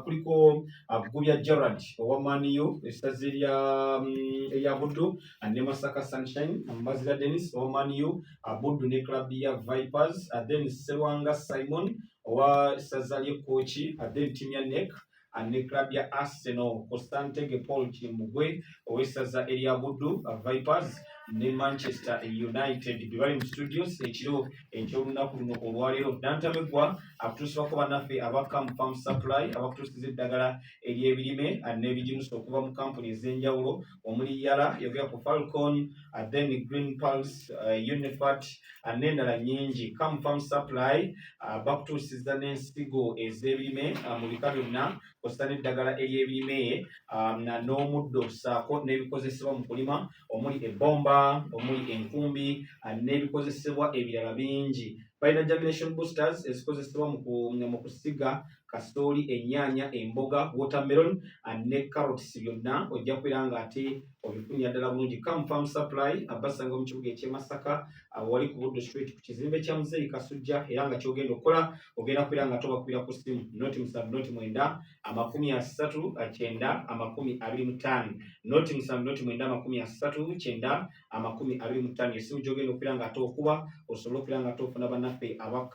kuliko Gubya Gerard owa Man U essaza erya Buddu ne Masaka Sunshine Mbazira Dennis owa Man U Buddu ne club ya Vipers then Serwanga Simon owa essaza lye Kochi then team ya NEC ne club ya Arsenal Constantine Paul Kimugwe owa essaza erya Buddu Vipers ne Manchester United bibali mu studios ekiro ekyolunaku luno olwaleero Nantamegwa akutusibako bannaffe aba Farm Supply abakutusiza eddagala ery'ebirime n'ebigimusa okuva mu kampuni ez'enjawulo omuli Yala yogera ku Falcon then Green Pulse Unifat n'endala nnyingi Farm Supply bakutusiza n'ensigo ez'ebirime mu bika byonna kw'ossa n'eddagala ery'ebirime n'omuddo ssaako n'ebikozesebwa mu kulima omuli ebbomba omuli enkumbi n'ebikozesebwa ebirala bingi balina germination boosters ezikozesebwa mu kusiga kasooli ennyaanya emboga watermelon ne carrots byonna ojja kubeera ng'ate obifunira ddala bulungi Farm Supply basanga mu kibuga eky'e Masaka wali ku Buddu Street ku kizimbe kya Muzeeyi Kasujja era nga kyogenda okukola ogenda kubeera nga tobakubira ku ssimu noti 7 noti 9 30 25 noti 7 noti 9 30 esimu gyogenda okubeera nga ate okuba osobola okubeera nga ate ofuna bannaffe aba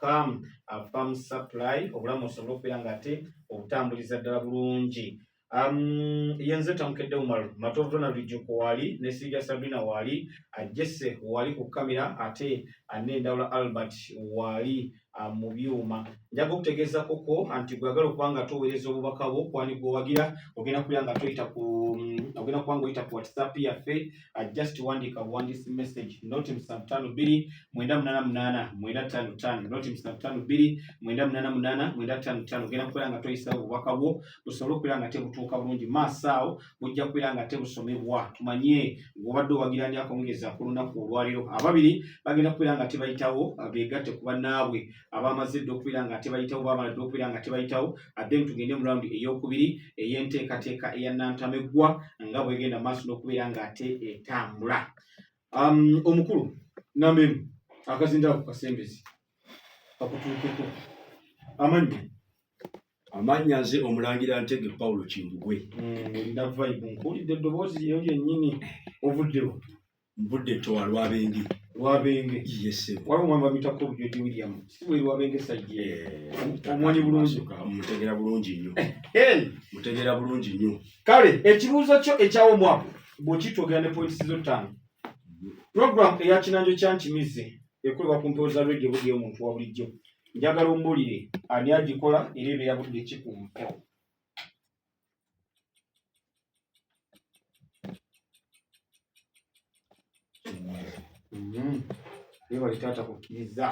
Farm Supply obulamu osobola okubeera nga ate obutambuliza ddala bulungi yenze tamukedde Umaru Matovu Ronald Juko wali ne Sylvia Sabrina wali Jesse wali ku kamera ate Ndawula Albert wali mu byuma njaga okutegeeza koko anti gwagala okubanga toweereza obubaka bwo kwani gwowagira ogenda kubeera nga toyita ku ogenda kubanga oyita ku WhatsApp yaffe just wandika buwandiisi message noti 752 988 955 noti 752 988 955 ogenda kubeera nga toyisa obubaka bwo busobole okubeera nga tebutuuka bulungi maaso awo bujja kubeera nga tebusomebwa tumanye ng'obadde owagira ndi akongeza ku lunaku olwaleero ababiri bagenda kubeera nga tebayitawo beegatte ku bannaabwe abamaze dde okubeera nga tebayitawo bamala dde okubeera nga tebayitawo then tugende mu raundi ey'okubiri ey'enteekateeka eya Nantamegwa nga bwegenda maaso n'okubeera nga ate etambula omukulu nambemu akazindaako kasembezi kakutuukeko amannya nze omulangira Ntege Paulo Kimbugwe olina vibe nkuwulidde eddoboozi lyeyo lyennyini ovuddewo nvudde Towa Lwabenge yes waliwo mwamba mitako Obujodi William siwe Lwabenge sajje omwanyi bulungi mutegera bulungi nnyo kale ekibuuzo kyo ekyawo mwapo bw'okitwogera ne points zo 5 program eya Kinanjo kya Nkimize ekolebwa ku mpewo za radio buli omuntu wa bulijjo njagala ombuulire ani agikola era ebeera budde ki ku mpewo ebali taata kukkiriza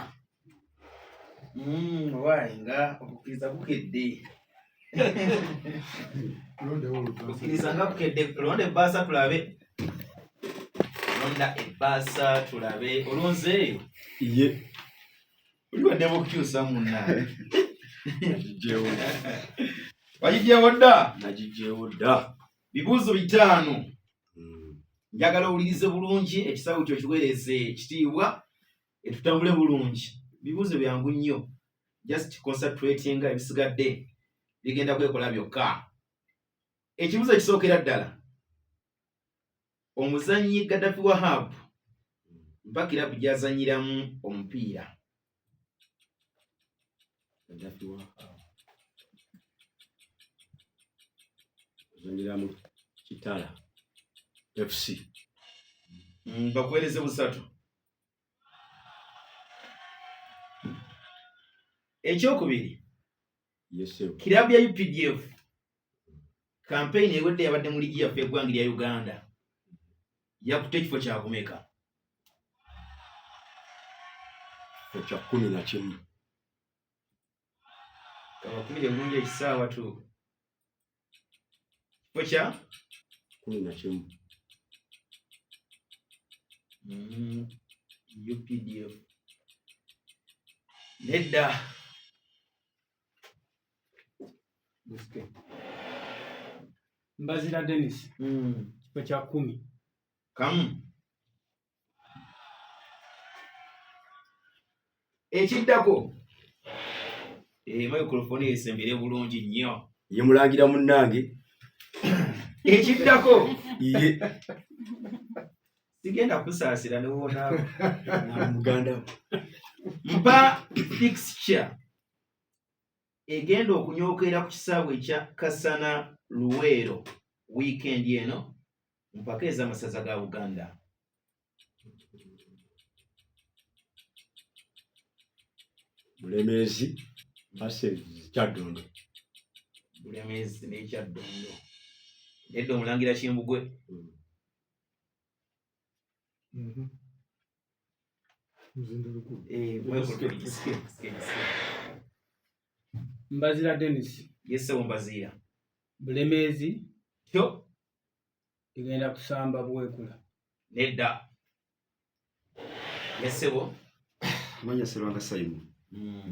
owalenga okukkiriza kukedde kukkiriza nga kukedde londa ebbaasa tulabe olonze ye oliwadde mukukyusa munna wagijjewo dda nagijeewo dda bibuuzo 5 njagala owulirize bulungi ekisawo kyo kiweereze ekitiibwa etutambule bulungi bibuuzo byangu nnyo just concentrating ebisigadde bigenda kwekola byokka ekibuuzo ekisookera ddala omuzannyi Gaddafi Wahab mpa kirabu gy'azannyiramu omupiira azannyiramu Kitala FC bakuweereze 3 ekyokubiri kirabu ya UPDF kampeyini ewedde yabadde mu ligi yaffe eggwanga lya Uganda yakutte ekifo kyakumeka ekya 11 kabakumire bulungi ekisaawa tu kifo kya 11 UPDF nedda Mbazira Dennis kifo kya 10 kamu ekiddako microphone esembere bulungi nnyo ye mulangira munnange ekiddako ye sigenda kusaasira newonaabo muganda mpa fixture egenda okunyookera ku kisaawe ekya Kasana Luweero weekend eno mpaka ez'amasaza ga Buganda. Bulemeezi ase Kyaddondo. Bulemeezi n'Ekyaddondo. Nedda omulangira Kimbugwe. Mbazira Dennis. Yes, Mbazira. Bulemeezi. Kyo. Igenda kusamba Bwekula. Nedda. Yes, sebo. Manya Serwanga Simon.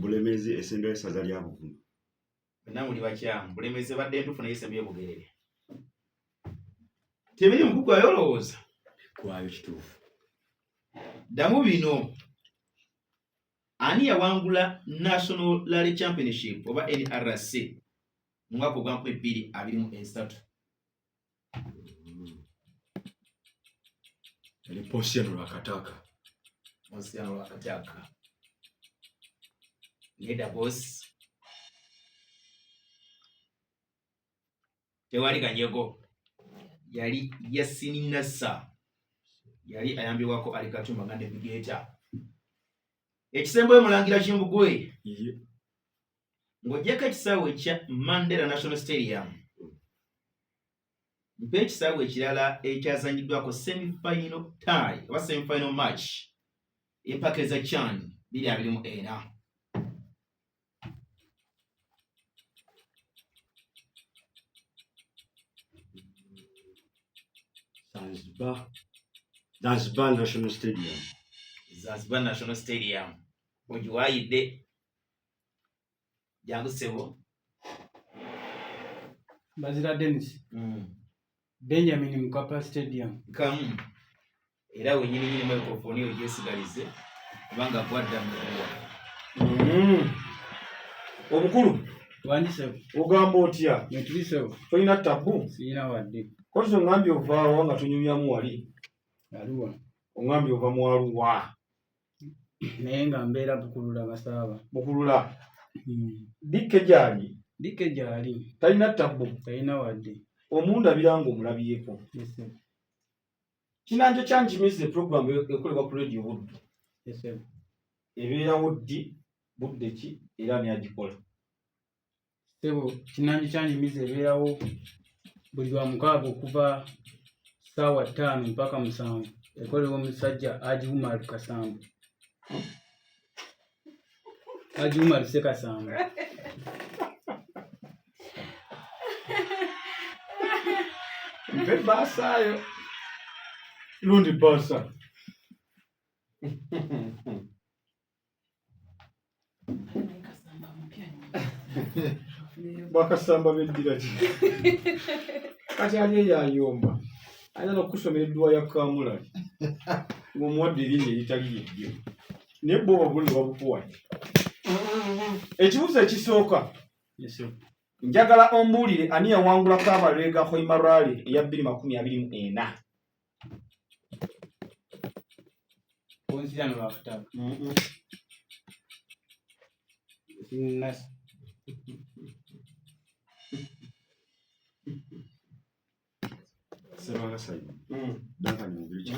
Bulemeezi esendo esaza lya Bugulu. Namuli bakyamu. Bulemeezi badde entufu naye esembye Bugerere. Tebiri mukugu ayolowooza. Kwayo kituufu. Ddamu bino. Ani yawangula National Rally Championship oba NRC mu mwaka gwa 2023? Yali Ponsiano Lwakataka. Ponsiano Lwakataka. Nedda boss. Tewali Kanyego. Yali Yasini Nassa. Yali ayambibwako Ali Katumba nga navigator. Ekisembo mulangira Kimbugwe. Ng'ogyeko ekisaawe ekya Mandela National Stadium. Mpa ekisaawe ekirala ekyazanyiddwako semi-final tie oba semi-final match empaka eza CHAN 2024. Zanzibar National Stadium. Zanzibar National Stadium. Ogiwaayidde. Jangu sebo. Mbazira Dennis. Benjamin Mkapa Stadium. Kamu. Era wenyini microphone ogyesigalise kubanga gwadda mukuwa. Omukulu Wandisebo. ogamba otya? Netulisebo. Tolina tabu? Siyina wadde. Kozo ngambye ovaawo nga tunyumyamu wali. Aluwa. Ongambye ova mu Arua. Naye nga mbeera Bukulula Masaba. Bukulula. Dikke gyali. Dikke gyali. Talina tabu? Talina wadde. Omundabira ng'omulabyeko. Yesebo. Kinanja kyanjimize program ekolebwa ku radio Buddu. Yesebo. Ebeerawo ddi budde ki era ani agikola? Sebo, kinanja kyanjimize ebeerawo buli lwa mukaaga okuva ssaawa 5 mpaka 7. Ekolebwa omusajja Haji Umar Kasamba. Haji Umar Sekasamba. Mpe baasaayo. Lundi baasa. Bakasamba beddira ki? Kati ali eyayomba. Ayina n'okusomera edduwa ya Kamulali. Ng'omuwadde erinnya eritali lyejjo. Naye bo babulira babukuwadde. Ekibuuzo ekisooka. Njagala ombuulire ani yawangulako abalwega Hoima Rally eya 2024. Ponsiano Lwakataka. Nasi. Serwanga Simon. Duncan Muguliki.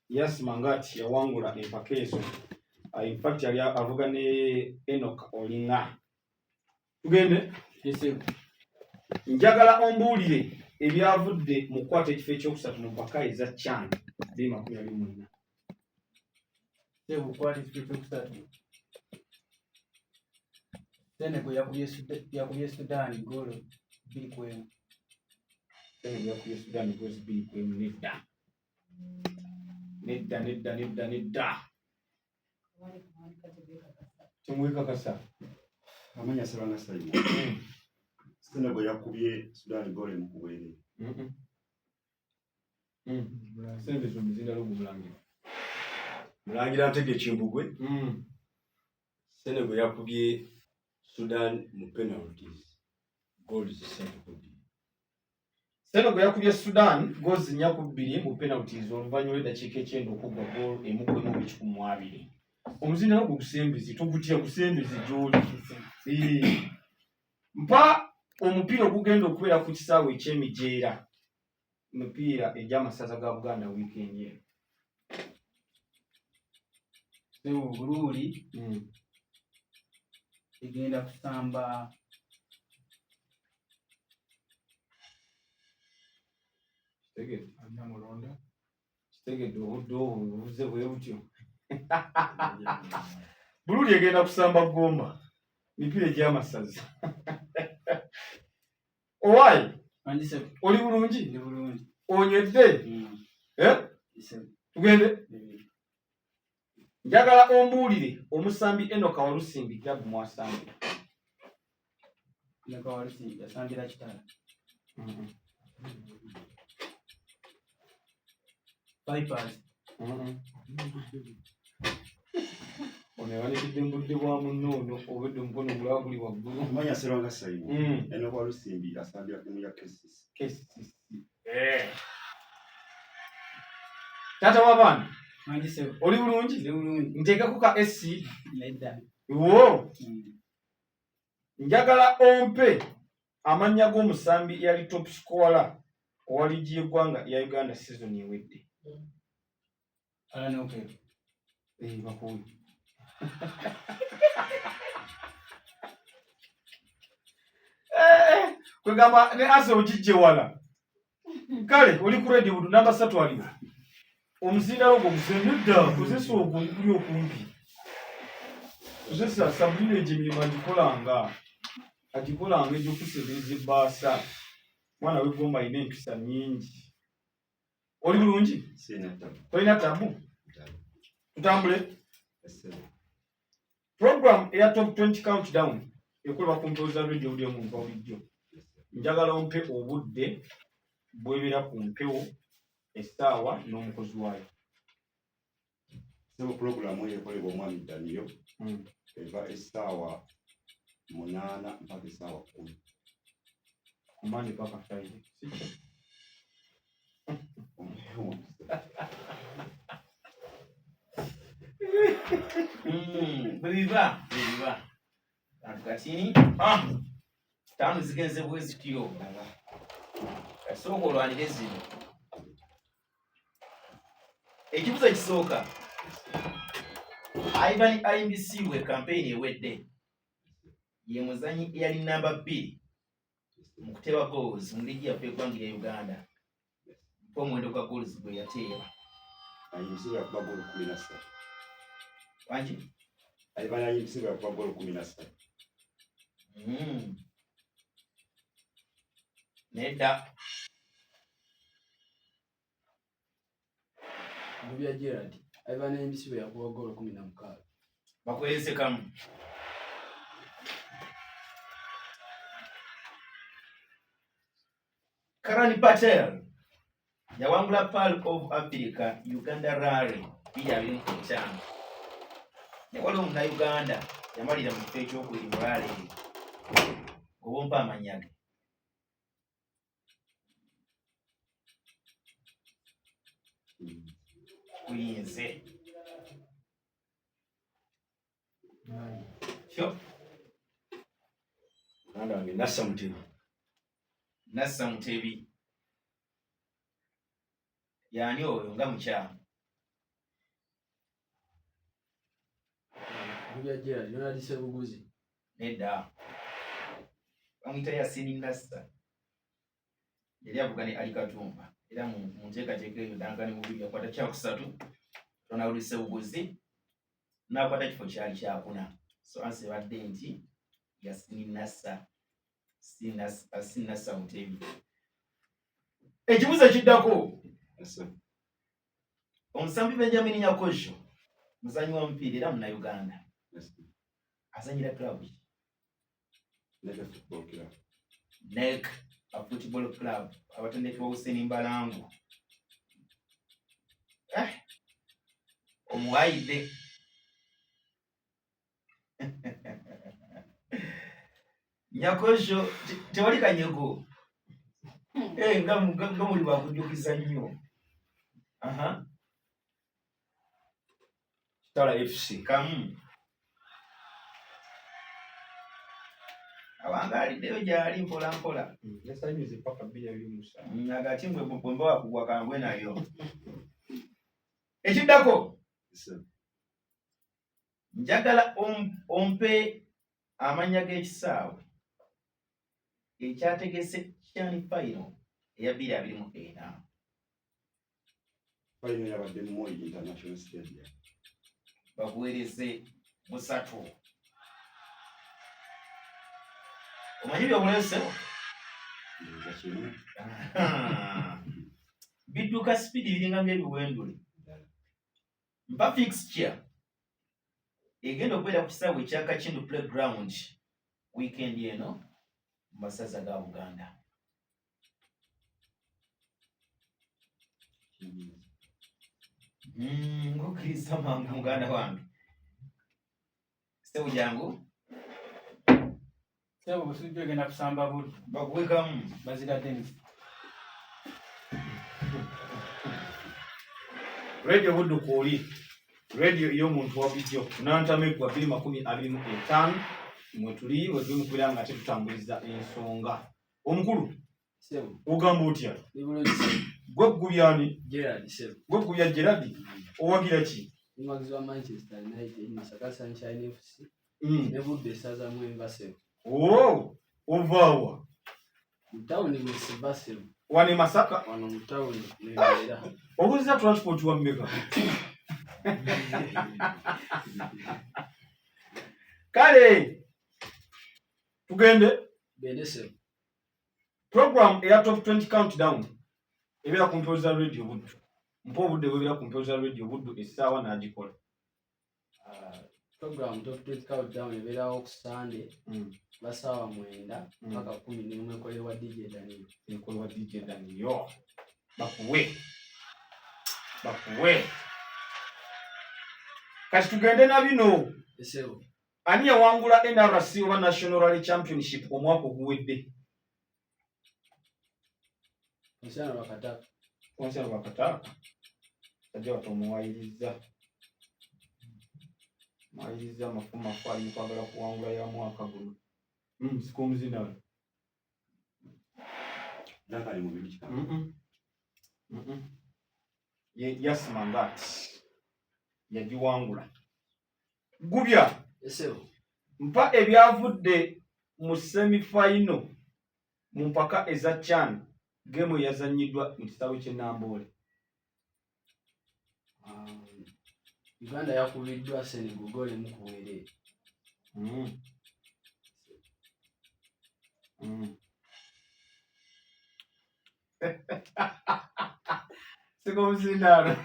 Yas Mangati yawangula empaka ezo. In fact yali avuga ne Enoch Olinga. Tugende? Yesebo. Njagala ombuulire ebyavudde mu kukwata ekifo ekyokusatu mu mpaka eza CHAN 2024. Sebo kwati ekifo ekyokusatu. Senegal yakubye Sudan golo 2-1. Senegal yakubye Sudan golo 2-1. Nedda. Tumweka kasa. Amanya Serwanga Simon. Senegal yakubye Sudan gole mu kuwere. Senegal zomuzinda lobu mulangira. Mulangira Ntege Kimbugwe. Senegal yakubye Sudan mu penalties. Goals 7-2. Senegal yakubye Sudan goals 4-2 mu penalties oluvannyuma lw'eddakiika ekyenda okugwa goal emu ku emu mu 2. Omuzino ogwo gusembezi tugutya gusembezi gy'oli. Mpa omupiira ogugenda okubeera ku kisaawe eky'emijeera. Omupiira egy'amasaza ga Buganda weekend eno. Sebo Bululi egenda kusamba kitegedde obudde obwo bubuze bwe butyo. Bululi egenda kusamba Gomba mipiira egy'amasaza. Owaayi oli bulungi ndi bulungi. onywedde tugende njagala ombuulire omusambi Enoka Walusimbi klabu mwasambira. Enoka Walusimbi yasambira Kitala. Vipers. Ono yawanikidde mu budde bwa munno ono obudde omukono gulaba guli waggulu. Manya Serwanga Simon. Enoka Walusimbi asambira timu ya KCC. Tata w'abaana Mandisebo. oli bulungi? Ndi bulungi. Nteekako ka SC. Nedda. Wo njagala ompe amannya g'omusambi eyali top scorer owa liigi y'eggwanga ya Uganda season ewedde. Alan Okel. Bakuuli. Kwegamba ne ase ogijje wala. Kale oli ku redio budu namba 3 aliwo. Omusindalo ogwo musendedda kozesa ogwo guli okumpi. Kozesa sabulire gy'emirimu agikolanga egy'okusebereza ebbaasa. Mwana w'eggomba alina empisa nnyingi. Oli bulungi? Tolina tabu? Tutambule. Program eya top 20 countdown ekolebwa ku mpewo radio buli omuntu bulijjo. Njagala ompe obudde bwebera ku mpewo essaawa n'omukozi waayo. Sebo programu ekolebwa omwami Daniyo eva essaawa 8 mpaka essaawa 10. Monday paka Friday. Bwebiba katini tano zigenze bwezi kyo kasooka olwanire zino. Ekibuzo ekisooka Ivan IMBC we campaign ewedde ye muzanyi eyali namba 2 mu kuteba goals mu liigi yaffe eggwanga ya Uganda. Mpa omuwendo gwa goals gwe yateeba. IMBC yakuba goal 13. Wangi? Ivan IMBC yakuba goal 13. Nedda. Mubya Gerard. Ivan IMBC yakuba goal 16. Bakwese kamu. Karani Patel yawangula Pearl of Africa Uganda Rally 2025. Yawala omuna Uganda yamalira mu kifo ekyokubiri mu rally obompa amanyage. Kuyinze. Sure. Uganda wange Nassa Mutebi. Nassa Mutebi. Yani oyo nga mukyama. Mubya Gerard Leonard Sebuguzi. Nedda. Bamuyita Yasini Nassa. Yali avuga ne Ali Katumba. Era mu nteekateeka eyo Dankani Mubibi yakwata kyakusatu. Ronald Sebuguzi n'akwata kifo kyali kyakuna. So ansi badde nti Yasini Nassa. Nassa Mutebi. Ekibuzo ekiddako. Omusambi Benjamin Nyakosho muzanyi wa mupiira era muna Uganda. Azanyira club ki? NEC Football Club abatendekebwa Hussein Mbalango. omuwaide nyakosho tewali kanyego nga muli bakujukiza nnyo. Kitala FC kamu awangaliddeyo gyali mpola mpola yasanyuze paka 2-3 agati bwe mbawa kugwa kangwe nayo. Ekiddako njagala ompe amannya g'ekisaawe ekyategese CHAN final eya 2024. Final yabadde Moi International Stadium. Bakuweereze 3. Omanyi byobuleesewo? Bidduka speedi biringa by'ebiwendule. Mpa fixture egenda okubeera ku kisaawe ekya Kakindu Playground weekend eno mu masaza ga Buganda. Ngukiriza mangu muganda wange. Sebu jangu. Sebu busujjo genda kusamba Buddu. Bakuwekamu. Bazira Dennis. Radio Buddu kuli. Radio y'omuntu wa bijjo. Tunantamegwa 2025 mwetuli wetuli nga tutambuliza ensonga. Omukulu. Sebu. Ogamba otya? Nibulungi. Gwe gubyani? Gerard Sebu. Gwe gubya Gerard. Owagira ki? Omuwagizi wa Manchester United, Masaka Sunshine FC. Ne Buddu esaza Mwemba Sebu. Ovaawa. Mutawuni Mwesiba Sebu. Wane Masaka? Wano mutawuni Mwembeera. Obuuza transport wa mmeka? Kale tugende Sebu. program eya top 20 countdown ebeera ku mpero za radio Buddu. Mpa obudde bwebeera ku mpero za radio Buddu essaawa n'agikola. Program top 20 countdown ebeerawo ku Sunday basaawa 9 mpaka 11 ekolebwa DJ Daniel. Ekolebwa DJ Daniel. Bakuwe. Kati tugende na bino. Sebu. Ani yawangula NRC oba National Rally Championship omwaka oguwedde? Onsana Bakataka. Onsana Bakataka. Tajja batomuwayiriza. Mwayiriza amafumu afali mu kwagala kuwangula ya mwaka guno. Sikumuzina. Nakali mu bibi kitamu. Yasimangati. Yagiwangula. Gubya. Sebu. Mpa ebyavudde mu semi-final mu mpaka eza CHAN game yazanyiddwa mu kisaawe ky'e Namboole. Uganda yakubiddwa Senegal gole mu kuwere. Siko mzindano.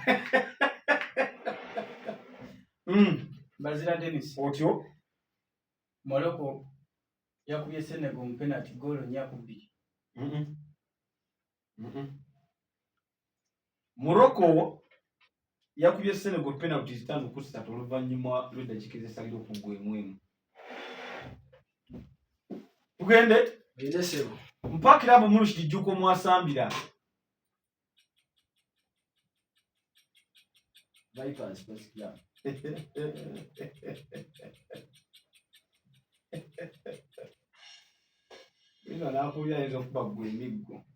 Bazira Dennis. Otyo? Morocco yakubye Senegal mu penalty goal 2. Morocco yakubye Senegal penalty 5-3 oluvannyuma lw'eddakiika ezisalira okuggwemu. Tugende? Sebu. Mpakira abo mulu kijjuko mwasambira. Vipers Sports Club. Ino nakubya ayinza okuba ggwe emiggo.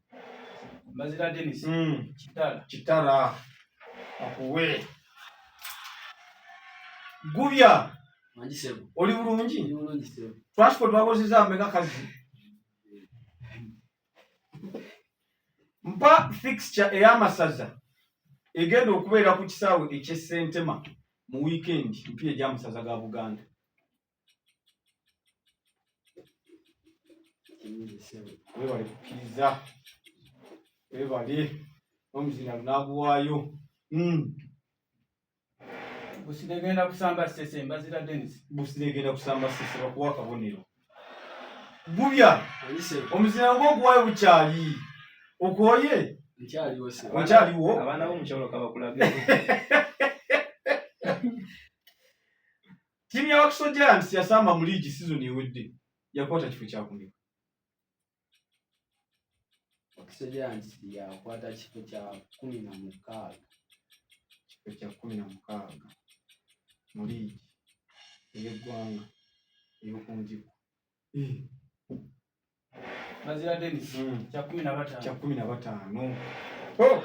Bazira Dennis. Kitala. Akuwe. Gubya. Manji Sebu. Oli bulungi? Bulungi Sebu. Transport wakozesa ameka kazi. Mpa fixture ey'amasaza egenda okubeera ku kisaawe eky'e Ssentema mu weekend mpya egy'amasaza ga Buganda. Webale kukkiriza. Webale. Omuzina lunaaguwaayo. Busire genda kusamba Sese. Bazira Dennis. Busire genda kusamba Sese bakuwa akabonero. Gubya. Sebu. Omuzina gw'okuwaayo bukyali. Okoye? Nkyaliwo Sebu. Okyaliwo? Abaana b'omukyalo kabakulaga. Timu ya Wakiso Giants yasamba mu league season ewedde yakwata kifo kya kumeka. Wakiso Giants yakwata kifo kya 16. Kifo kya 16 mu league ey'eggwanga ey'okunjiko. Mazira Dennis kya 15. Kya 15. Oh!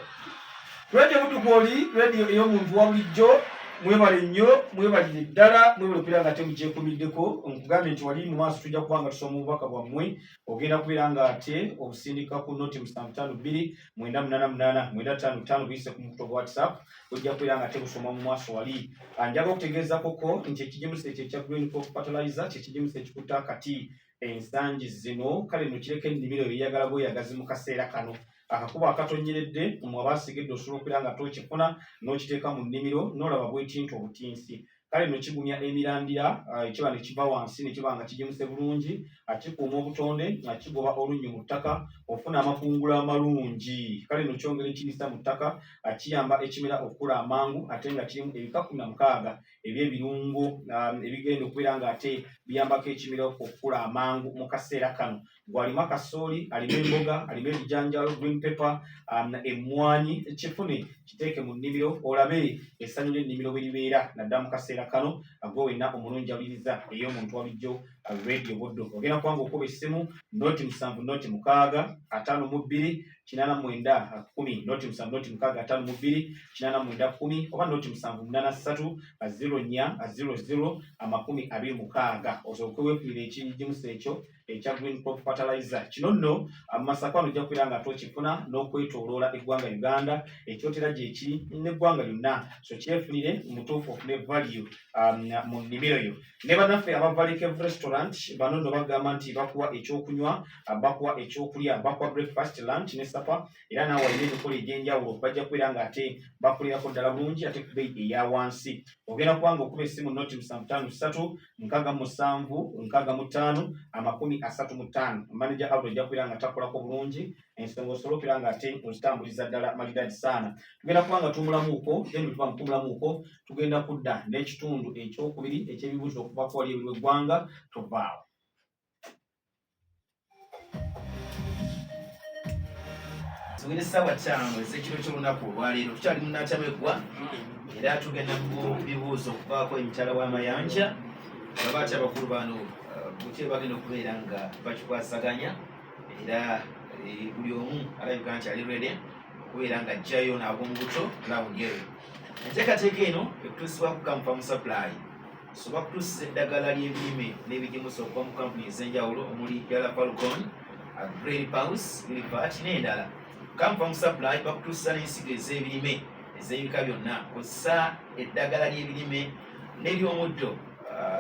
Radio Budugoli, radio ey'omuntu wa bulijjo, mwebale nnyo, mwebalire ddala, mwebale okubeera nga ate mugyekumiddeko. Nkugambye nti wali mu maaso tujja kuba nga tusoma obubaka bwammwe, ogenda kubeera nga ate obusindika ku noti 752 988 955 buyise ku mukutu gwa WhatsApp, ojja kubeera nga ate busoma mu maaso wali. Njaga okutegeezakoko nti ekijimusa ekyo ekya Green Crop Fertilizer kyekijimusa ekikuta akati ensangi zino, kale no kireka ennimiro eyagala bweyagazi mu kaseera kano. Akakuba akatonyeredde mu abasigedde osobola okubeera nga tokifuna n'okiteeka mu nnimiro n'olaba bwekintu obutinsi. Kale no kigumya emirandira ekiba ne kiva wansi ne kiba nga kijimuse bulungi, akikuuma obutonde, akigoba olunnyu mu ttaka, ofuna amakungula amalungi. Kale no kyongera ekirisa mu ttaka, kiyamba ekimera okukula amangu ate nga kirimu ebika 16 eby'ebirungo ebigenda okubeera nga ate biyambako ekimera okukula amangu mu kaseera kano. Gwalima kasooli, alima emboga, alima ebijanjaalo, green pepper, emmwanyi, kifune kiteeke mu nnimiro olabe essanyu ly'ennimiro bwe libeera naddala mu kaseera kano. Agwe wenna omulungi awuliriza ey'omuntu wa bijjo Radio Buddo. Ogenda kubanga okuba essimu noti 7 noti 6 52 89 10 noti 7 noti 6 52 89 10 oba noti 783 04 00 26. Osobola okweweefulira ekijimusa ekyo ekya Green Crop Fertilizer. Kino nno Masaka wano ojja kubeera nga tokifuna n'okwetooloola eggwanga Uganda, ekyotera gye kiri n'eggwanga lyonna. So kyefunire mutuufu ofune value mu nnimiro yo. Ne bannaffe aba Valley Cave Restaurant bano nno bagamba nti bakuwa ekyokunywa, bakuwa ekyokulya, bakuwa breakfast, lunch ne supper, era naawe walina emikolo egy'enjawulo bajja kubeera nga ate bakulirako ddala bulungi ate ku bbeeyi eya wansi. Ogenda kubanga okuba essimu noti 753 67 65 35. Manager Abdul ojja kubeera nga takolako bulungi, ensonga osobola okubeera nga ate ozitambuliza ddala malidadi saana. Tugenda kuba nga tumulamuuko, then tuba mu kumulamuuko tugenda kudda n'ekitundu ekyokubiri eky'ebibuuzo okuva ku wali ebiri w'eggwanga tovaawo. Tugende ssaawa 5 ez'ekiro ky'olunaku olwaleero tukyali mu Nakyamegwa era tugenda mu bibuuzo okuvaako emitala w'amayanja. Babaati abakulu bano butye bagenda okubeera nga bakikwasaganya era buli omu alabika nti ali ready okubeera nga ajjayo n'ab'omu buto rawundi eyo. Enteekateeka eno ekutuusibwa ku Kampa mu Supply. Soba kutuusiza eddagala ly'ebirime n'ebigimusa okuva mu kampuni ez'enjawulo omuli Yala Falcon, Green Pulse, Univat n'endala. Kampa mu Supply bakutuusiza n'ensigo ez'ebirime ez'ebika byonna, kozesa eddagala ly'ebirime n'ery'omuddo,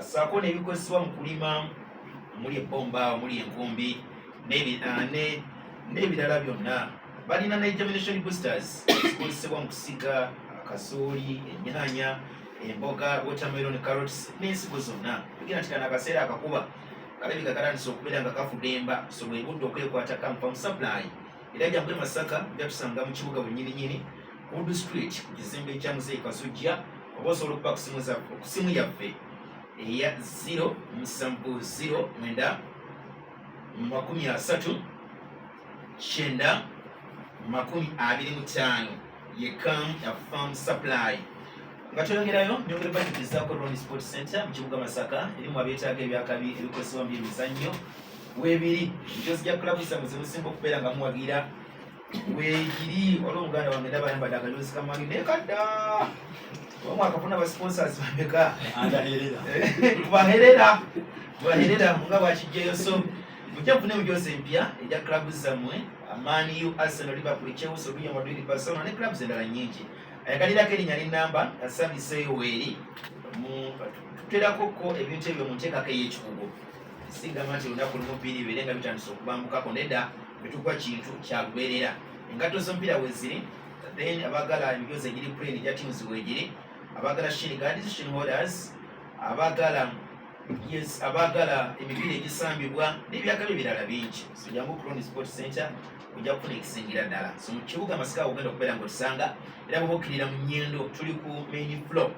ssaako n'ebikozesebwa mu kulima omuli ebbomba, omuli enkumbi n'ebirala byonna. Balina ne germination boosters ezikozesebwa mu kusiga kasooli, ennyaanya, emboga, watermelon, carrots n'ensigo zonna. Tugenda nti kano akaseera akakuba kalabika katandise okubeera nga kafudemba, so bwe budde okwekwata Kampa mu Supply. Era jjambwe Masaka jatusanga mu kibuga bunyininyini Wood Street ku kizimbe kya Muzeeyi Kasujja, oba osobola okuba ku simu yaffe eya 070 9 30 9 25 ye Kampa Farm Supply. Nga tweyongerayo njogera bajjukizaako Ronnie Sports Center mu kibuga Masaka erimu abeetaaga ebyakabi ebikozesebwa mu byemizannyo weebiri njozi ja klabu zammwe ze musinga okubeera nga muwagira weegiri. Waliwo omuganda wange ndaba ayambadde akajoozi kamanyi naye kadda omu akafuna abasponsors bameka baherera nga bwakijjayo. So mujja mufune emijoozi empya egya klabu zammwe Man U, Arsenal, Liverpool, Chelsea, Real Madrid, Barcelona ne clubs endala nnyingi. Ayagalirako erinnya n'ennamba asabiseeyo weeri tuterakoko ebintu ebyo mu nteekako ey'ekikugu. Sigamba nti olunaku lumu bbiri bibeere nga bitandise okubambukako, nedda betukuba kintu kya lubeerera. Engatto z'omupiira weeziri, then abaagala emijoozi egiri plain egya teams weegiri, abaagala shin guards, shin holders, abaagala emipiira egisambibwa n'ebyakabi ebirala bingi. So jangu ku Ronnie Sports Center ojja kufuna ekisingira ddala. So mu kibuga Masaka ogenda okubeera ng'otusanga era bw'oba okkirira mu nnyendo tuli ku main floor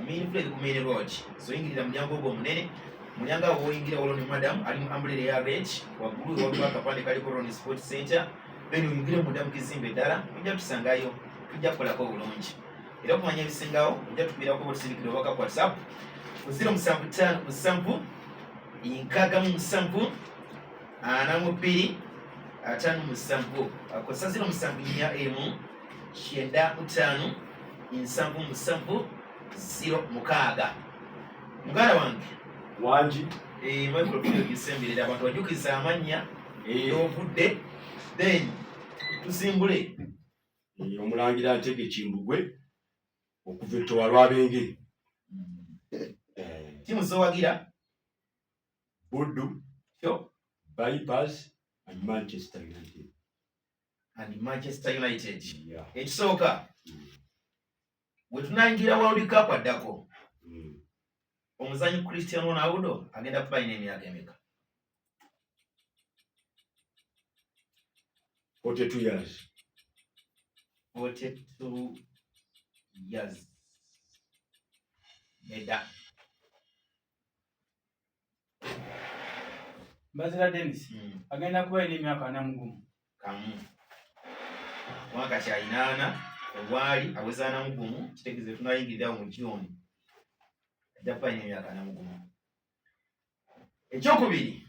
main flag ku main road so ingirira mulyango ogwo munene mulyango awo woyingira wolo ne madam ali mu umbrella ya red waggulu waliwo akapande kaliko Ron Sport Center then oyingire munda mu kizimbe ddala ojja tusangayo tujja kukolako bulungi era okumanya ebisingawo ojja tupirako botusindikira obaka ku WhatsApp ku 075 7 42 57 akosa 074 95 77 0 muganda wange wangi microphone gisemberera abantu bajukiza amanya y'obudde then tusimbule omulangira Ntege Kimbugwe okuva ettowa Lwabengere timu zowagira Buddu yo Vipers and Manchester United. and Manchester United Yeah. ekisooka bwe tunayingira World Cup addako omuzanyi Cristiano Ronaldo agenda kuba alina emyaka emeka 42 years. 42 years nedda Mbazira Dennis agenda kuba alina emyaka 40 kamu mwaka kyayinaana obwali aweza 40 kitegeeze tunayingirirawo mu June ajja kuba alina emyaka 40 ekyokubiri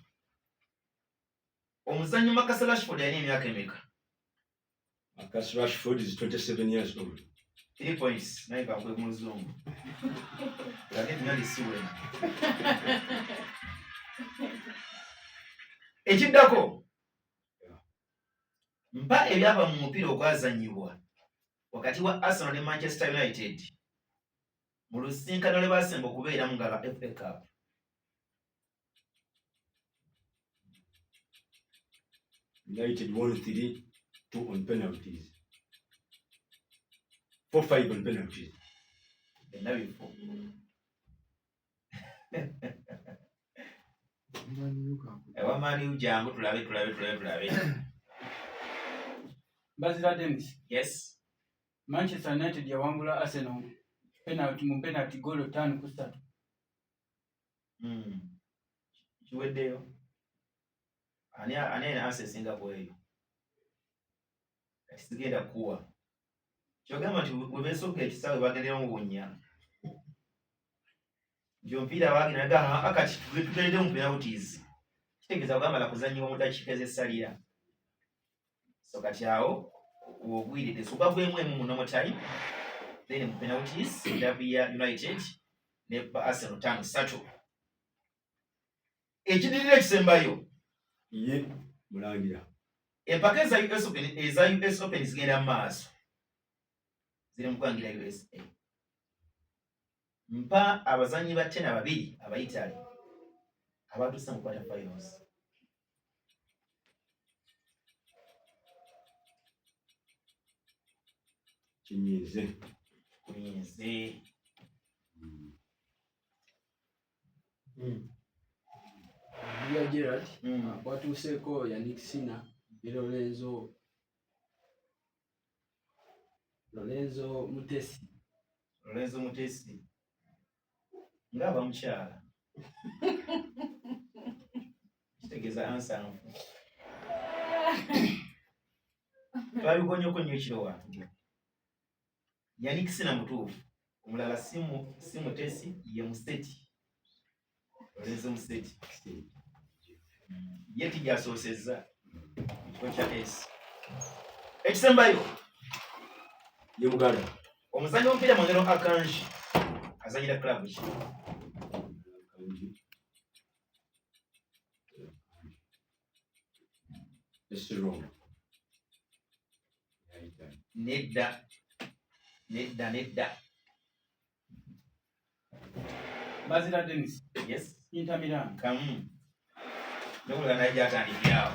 omuzannyi Marcus Rashford alina emyaka emeka Marcus Rashford is 27 years old. 3 points naye kakwe mu luzungu lakini nalisiwena ekiddako mpa ebyava mu mupiira ogwazannyibwa wakati wa Arsenal ne Manchester United mu lusinkano lwe basemba okubeeramu nga lwa FA Cup. United won 3-2 on penalties. 4-5 on penalties. Byonna bifo. Ewa Mani jangu tulabe. Mbazira Dennis Yes. Manchester United yawangula Arsenal penalty goal 5-3. Kiweddeyo. Ani ena asesinga bweyo. Kati sigenda kuwa. Kyogamba nti webeesooka ekisaawe bagendera mu bunnya. Njompira bagina gaha akati tutende mu penalties. Kitegeeza kugamba kuzannyibwa mu ddakiika ez'essalira. So kati awo obwiride suba bwemu muno time then mu penalties ndabi ya United ne Arsenal 5-3. Ekidirira ekisembayo Ye mulangira. empaka eza US Open zigenda mu maaso ziri mu kwangira USA. Mpa abazanyi ba tena babiri aba Italy abatuusa mu quarter finals. Kinyize. Kuyinze. Julia Gerard kwatuuseeko Yannick Sinner ne Lorenzo Mutesi. Lorenzo Mutesi ngaba mukyala kitegeeza ansanvu twabigonyeko nnyo kiro wange. Yannick Sinner mutuufu omulala si Mutesi ye Museti. Lorenzo Museti ye tijasoosezza ekifo kya S. Ekisembayo Ye Muganda. omuzannyi w'omupiira Mwongero Akanji azanyira club ki? Strong. Nedda. Mbazira Dennis Yes. Inter Milan Kamu. Ndokulola naye gyatandikirawo.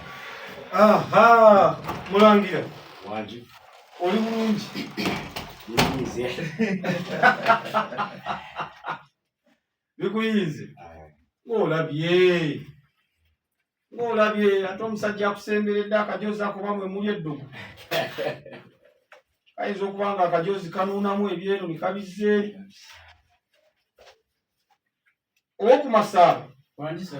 Aha, mulangira Wangi. oli bulungi. Kinyize. Bikuyinze ng'olabye ate omusajja akusemberedde akajoozi akuba mwe muli eddugu. Kayinza okuba nga akajoozi kanuunamu ebyeru ne kabizza eri. Masaba Wanjisa.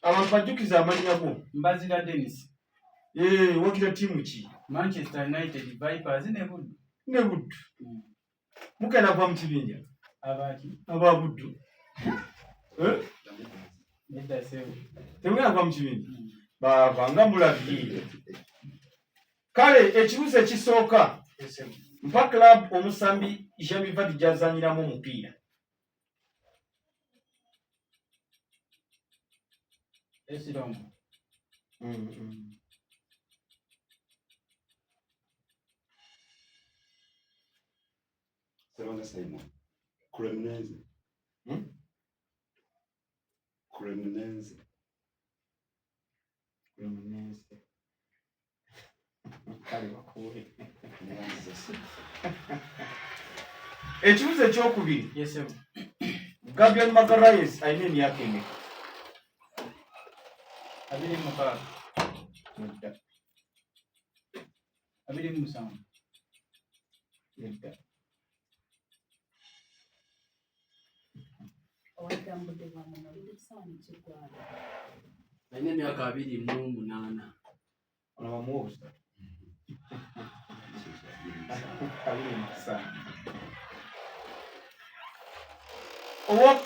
abantu bajjukiza amannya go. Mbazira Dennis. Wakira tiimu ki? Manchester United Vipers ne Buddu. Ne Buddu. Mugenda kuva mu kibinja. Abaki? Aba Buddu. Nedda sewo. Temugenda kuva mu kibinja. Banga mulabye. Kale ekibuuzo ekisooka. Mpa club omusambi Jamie Vardy gyazanyiramu omupiira. Esiromo. Serona Simon. Cremonese. Cremonese. Kale bakuwe. Ekibuuzo ekyokubiri. Yes sir. Gabriel Magalhaes alina emyaka emeka? 26. 27. Nedda. Alina emyaka 28. Ono bamuwoza.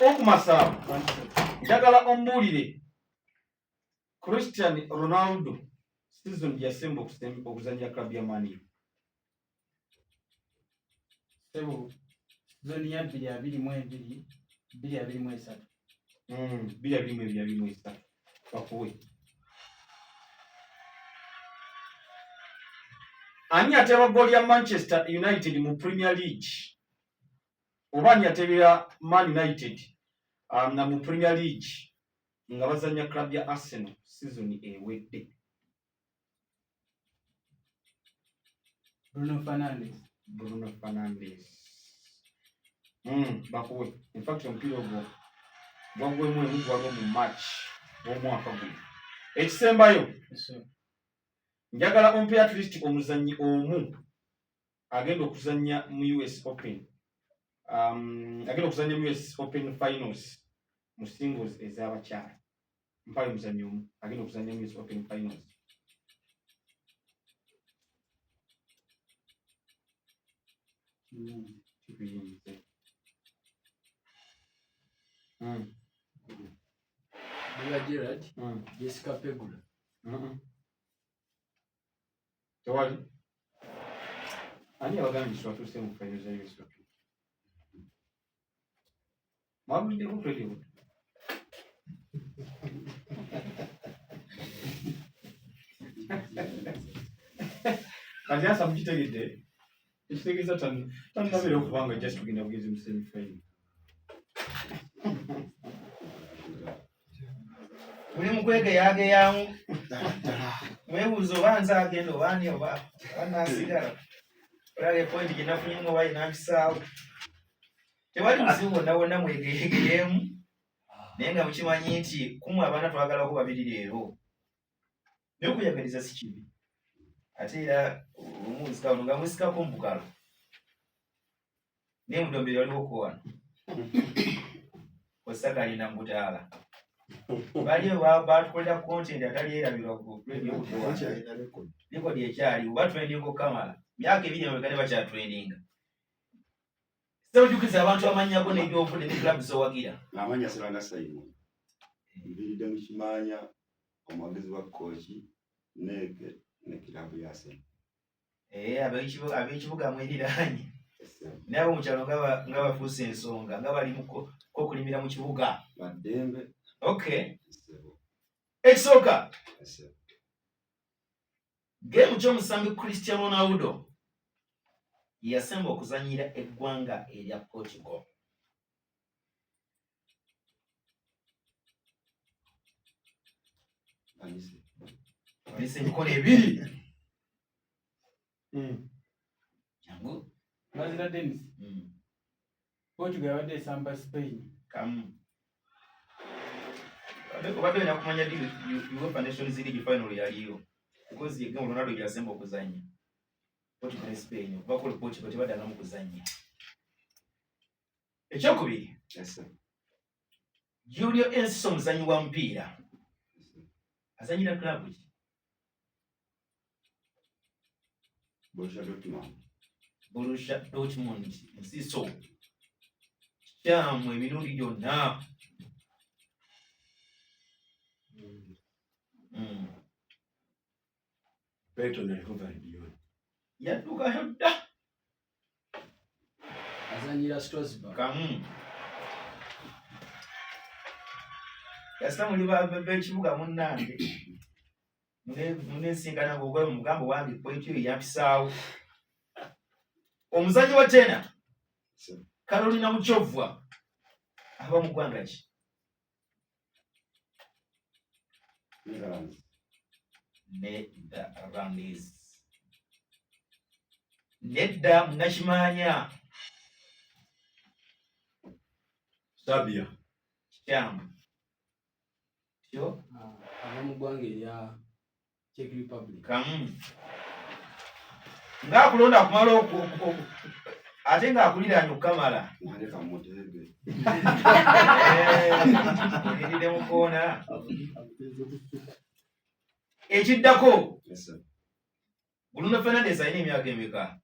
Okumasaba njagala ombuulire Cristiano Ronaldo season yasemba okuzannya klabu ya Man U. Sebo. Zoni ya 2022 2023. 2023 bakuwe. Ani ateba goal ya Manchester United mu Premier League? Oba ani atebera Man United na mu Premier League nga bazannya club ya Arsenal season ewedde? Bruno Fernandes. Bakuwe. In fact omupiira ogwo gwagwemu emugwalo mu match w'omwaka guno. Ekisembayo njagala ompe at least omuzannyi omu agenda okuzannya mu US Open. Agenda okuzannya mu US Open finals mu singles ez'abakyala. Mpayo omuzannyi omu agenda okuzannya mu US Open finals. Bella Gerard, Jessica Pegula. Tewali? Ani abagambye batuuse mu finals za US Open? Mwabulideko kweli? Kati asa mukitegedde? Ekitegeeza tannabera okubanga just tugenda bugezi mu semi-final. Muli mukwegeyageyamu mwebuuza oba nze agenda oba ani oba anaasigala. Olaba point gye nafunyemu oba inampisaawo. Tewali buzibu wonna wonna mwegeyegeyeemu naye nga mukimanyi nti kumu abaana twagalako babiri leero. Naye okuyagaliza si kibi. Ate era omuzika ono nga musikako mu bukalo. Naye mudomberi waliwo kowana. Osakalina mubutaala. Baliyo batukolera content atali erabirwa ku radio kutowa. Likodi ekyali oba trending kamala. Myaka 2 emabega ne bakya trending. Sewujukiza abantu amannyako n'ebyobufude ne club zowagira. Amanya Serona Simon. Mbiridde mu kimanya omwogezi wa kooki neke ne kilabu ya Arsenal. Ab'ekibuga mweriranye. Nabo mu kyalo nga bafuuse ensonga nga bali ko kulimira mu kibuga. Baddembe. Okay. Ekisooka. Game ky'omusambi Cristiano Ronaldo yasemba okuzannyira eggwanga erya Portugal. Alise emikono ebiri. Jangu. Bazira Dennis. Portugal yabadde esamba Spain. Kamu. Obadde na kumanya dili UEFA Nations League final yaliyo. Because ye game Ronaldo yasemba okuzannya. Portugal ne Spain. Bakole Portugal tebadanga mu kuzannya. Ekyokubiri. Yes sir. Julio Ensiso muzanyi wa mupiira azanyira klabu ki? Borussia Dortmund. Ensiso kyamu emirundi gyonna. Yaddukayo dda. azanyira Strasbourg. Kamu kasita muli b'ekibuga munnange munesinkana ng'ogwe mugambo wange kwekyo eyampisaawo. Omuzanyi wa tena Carolina Muchovwa aba mu ggwanga ki? Netherlands. Nedda munakimanya Sabia. kyamu kyo aba mu ggwanga erya Czech Republic. kamu ng'akulonda kumala ate ng'akuliraanye okukamala eridde mu koona. Ekiddako Bruno Fernandes alina emyaka emeka?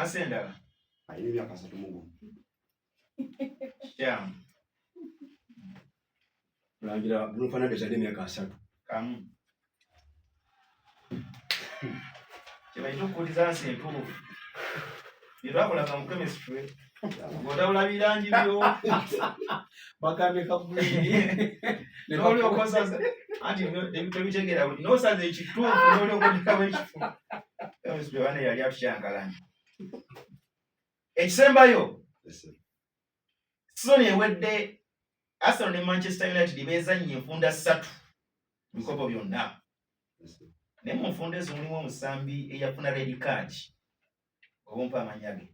Asendala kyamu Rangira Bruno Fernandes alina emyaka 3. kamu kyebaita okukuliza nsi entuufu byetwakolaga mu chemistry ng'otabula birangi byo Bagambe kabuli. n'olyoka osaza anti tebitegeera buli n'osaza ekituufu n'olyoka odikamu ekifu. Chemistry bane yali atukyankalanya. Ekisembayo sizoni ewedde Arsenal ne Manchester United beezannye enfunda 3 mu bikopo byonna. Naye mu nfunda ezo mulimu omusambi eyafuna red card obumpa amanya ge.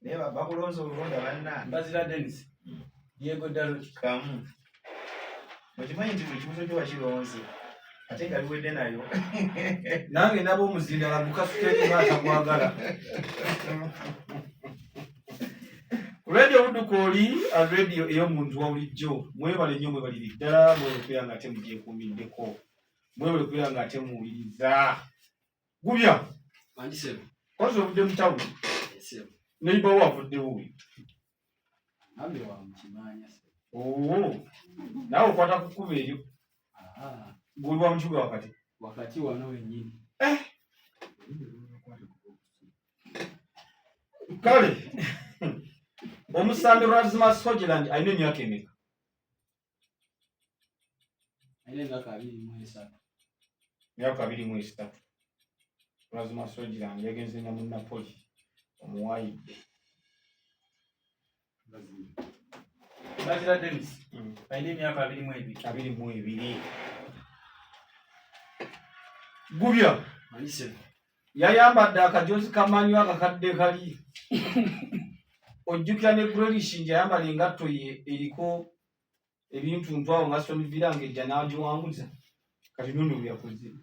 Naye bakulonza olulonda bannange. Bazira Dennis. Diego Dalot. Kamu okimanyi nti ekibuzo kyo bakironze ate nga biwedde nayo. Nange nabo omuzindala gukasukeko ng'atakwagala. Ku radio Budduka oli radio ey'omuntu wa bulijjo. Mwebale nnyo mwebaliri ddala mwebale nga ate mugyekuumiddeko. Mwebale kubeera nga ate muwuliriza. Gubya. Mandisebe. Kozi ovudde mu tawuni. Esebe. Neighbor wo avuddewo we. Nambe wa mukimanya se. Naawe okwata ku kkubo eryo. Guli wa mu kibuga wakati. Wakati wano wennyini. Kale omusambi Rasmus Hojland alina emyaka emeka? Alina emyaka 23. Myaka 23. Rasmus Hojland yagenze na mu Napoli omuwayidde. Bazira Dennis. Alina emyaka 22. Gubya. Mandisebe. Yayambadde akajozi kamanyi akakadde kali. Ojjukira ne Grealish nje ayambala engatto ye eriko ebintu ntwawo nga Aston Villa ng'ejja n'agiwanguza. Kati nono byakoze.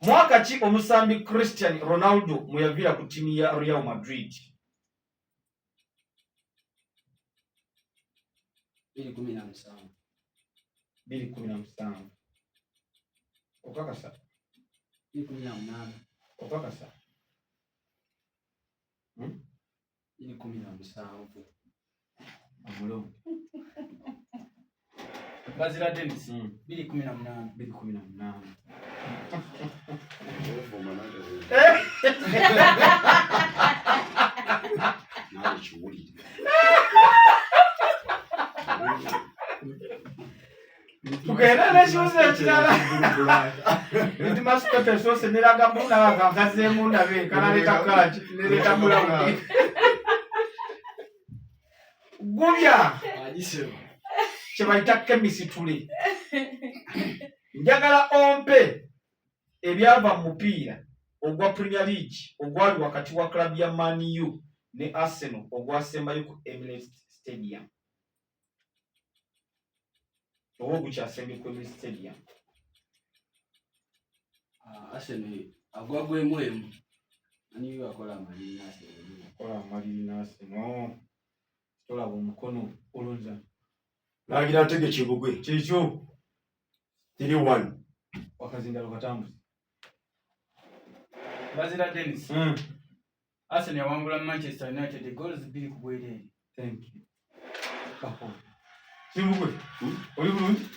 Mwaka ki omusambi Cristiano Ronaldo mwe yaviira ku ttiimu ya Real Madrid? 2017. Okakasa? 2018. Okakasa? 2017. Amulongo. Bazira Dennis. 2018. 2018. Tukera n'ekibuzo ekirala. Nti masikote soose neraga muna bakakazeemu ndabe kanaleta kaaki nereta mulamu. Gubya. Mandisebe. Kye bayita kemisitule. Njagala ompe ebyava mu mupiira ogwa Premier League ogwali wakati wa club ya Man U ne Arsenal ogwasembayo ku Emirates Stadium. Owo gukyasembye ku Emirates Stadium. Arsenal agwagwemu emu. Ani akola amalina Arsenal. Akola amalina Arsenal. Tolaba omukono olunza. Langira Ntege Kimbugwe. Kikyo 3-1. Wakazindalo katambuzi. Bazira Dennis. Arsenal yawangula Manchester United goals 2 ku bwerere. Thank you. Kapo. Kimbugwe. Oli bulungi?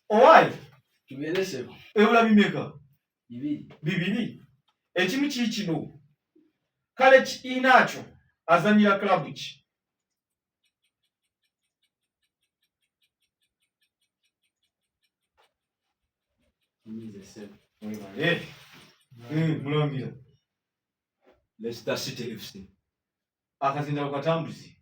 Owai. Tuberesebo. Ebula bimeka. Bibiri. Ekimu kikino. Kale inacho azanyira club ki. Mulambira. Leicester City FC. Akazindalo katambuzi.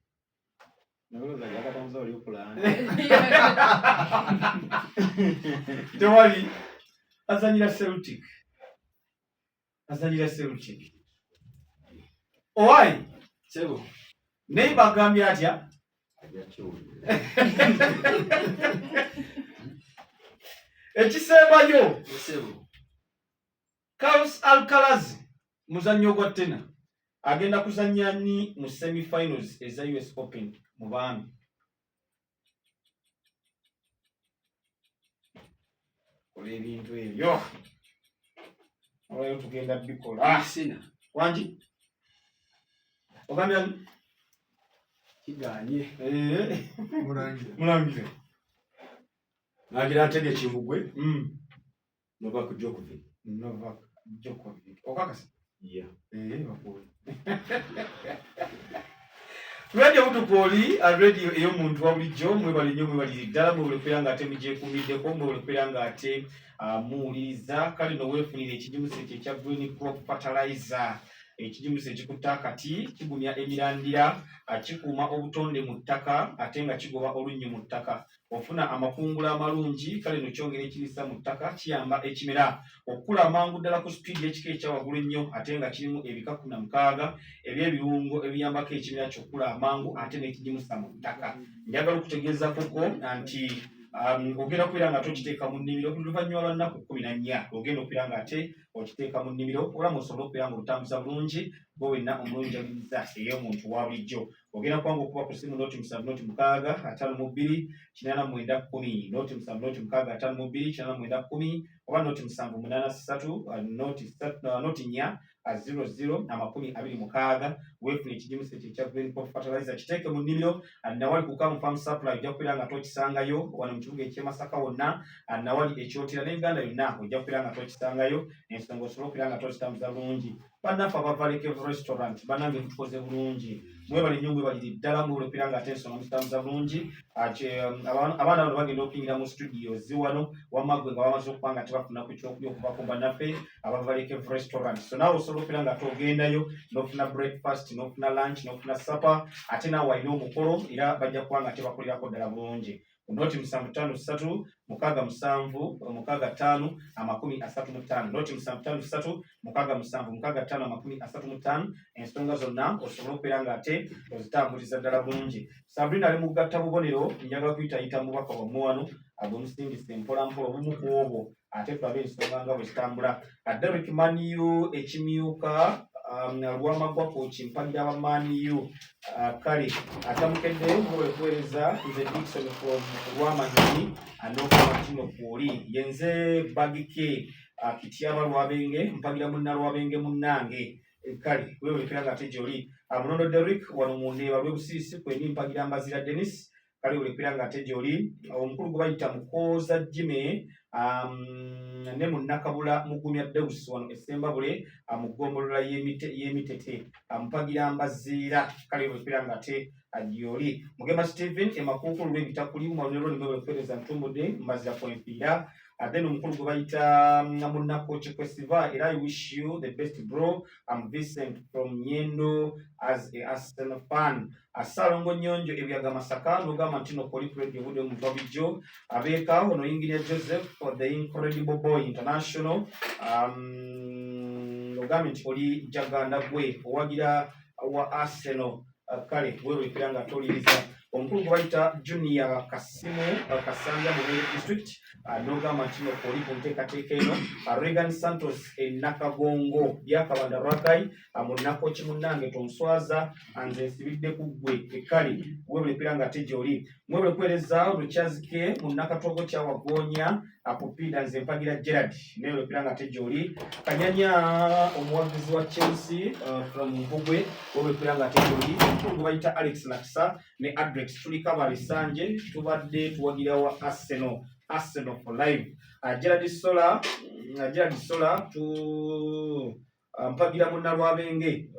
Tewali azanyira Celtic. Owai. Sebo. Neighbor agambye atya? Ekisembayo. Sebo. Carlos Alcaraz muzannyo gwa tena agenda kuzannya ni mu semi-finals eza US Open mu baami. Kola ebintu ebyo. Olwayo tugenda bikola. Sina. Wangi? Ogambye kiganye. Mulangira. Langira Ntege Kimbugwe. Novak Djokovic. Okakasa? Yeah. Bakuli. Radio Butukoli, radio ey'omuntu wa bulijjo mwebali nnyo mwebali ddala mwebalekwera ng'ate mugyeekuumiddeko mwebalekwera ng'ate muwuliriza kale noweefunira ekijimusi ekyo ekya Green Crop Fertilizer. Ekijimusi ekikutta akati kigumya emirandira kikuuma obutonde mu ttaka ate nga kigoba olunnyi mu ttaka. Ofuna amakungula amalungi kale no kyongera ekirisa mu ttaka kiyamba ekimera okukula amangu ddala ku speed y'ekika ekya waggulu ennyo ate nga kirimu ebika 16 eby'ebirungo ebiyambako ekimera ky'okukula amangu ate n'ekijimusa mu ttaka. Njagala okutegeeza kuko nti ogenda okubeera nga tokiteeka mu nnimiro oluvannyuma lwa nnaku 14 ogenda okubeera nga ate okiteeka mu nnimiro olamu osobola okubeera nga olutambuza bulungi gwe wenna omulunjagiriza ey'omuntu wa bulijjo. Ogenda kubanga okuba ku ssimu noti 7-6-52-89-10 noti 7-6-52-89-10 oba noti 7-3-4-00-26 weefuna ekijimusi ekyo ekya Green Crop Fertilizer kiteeke mu nnimiro. Nawali ku Kamu Farm Supply ojja kubeera nga tokisangayo wano mu kibuga eky'e Masaka wonna nawali ekyotera ne Uganda yonna ojja kubeera nga tokisangayo ensonga osobola okubeera nga tokitambuza bulungi. Bannaffe abavalekev restaurant bannange mutukoze bulungi mwebali nnyo mwebaliri ddala mwebalekwera ng'ate ensonga mukitambuza bulungi. Abaana bano bagenda okuyingira mu studio ziwano wamaggwe nga bamaze okuba nga tebafuna ku kyokulya okuva ku bannaffe abavalekev restaurant. So naawe osobola okubeera nga togendayo n'ofuna breakfast n'ofuna lunch n'ofuna supper ate naawe walina omukolo era bajja kuba nga tebakolerako ddala bulungi. Noti 753-665-35 noti 753-665-35 ensonga zonna osobola okubeera ng'ate ozitambuliza ddala bulungi. Sabrina ali mu gatta bubonero njagala kuyitayita mubaka wammwe wano ag'omusingisa empolampola obumu ku obwo ate tulabe ensonga nga bwe zitambula. Derek Man U ekimyuka lwamagwa kochi mpagira aba Man U kale atamukedde okuweereza nze Dickson from Rwamagezi anokumatino kwoli yenze bagike kitiaba lwabenge mpagira munna lwabenge munnange kale wewe kiranga tejoli munondo Derek wano munde balwe busisi kweni mpagira Mbazira Dennis kale ulepera nga tejoli omukulu gubayita mukoza Jime ne munnakabula mugumya Deus wano essembabule mu ggombolola y'Emitete Mpagira Mbaziira kale olupira ngate agyoli Mugema Steven emakunkulu lw'ebitakuli mu lero nimwe bwepereza ntumudde mbazira kwempiira then omukulu gwe bayita munnakochi Kwesiva era I wish you the best bro. I'm Vincent from Nyendo as a Arsenal fan. Asalongo Nyonjo ebyaga Masaka nogamba ntino koli radio bude mu Babijjo abeka ono Engineer Joseph for the incredible boy international nogamba nti oli jaganda gwe owagira wa Arsenal kale wewe kiranga toliriza omukulu gwe bayita Junior Kasimu Kasanja mu district nogamba ntino koli ku nteekateeka eno Regan Santos Nakagongo byakabanda Rakai munnakochi munnange tonswaza anze nsibidde ku ggwe ekkali wewe piranga tejoli mwewe kwereza Luchazike munnakatogo kya wagonya akupinda nze Mpagira Gerard newe piranga tejoli Kanyanya omuwagizi wa Chelsea from Mbugwe wewe piranga tejoli omukulu bayita Alex Laksa ne Adrex tulika balisanje tubadde tuwagira wa Arsenal for life. Gerard Sola tu Mpagira munnalwabenge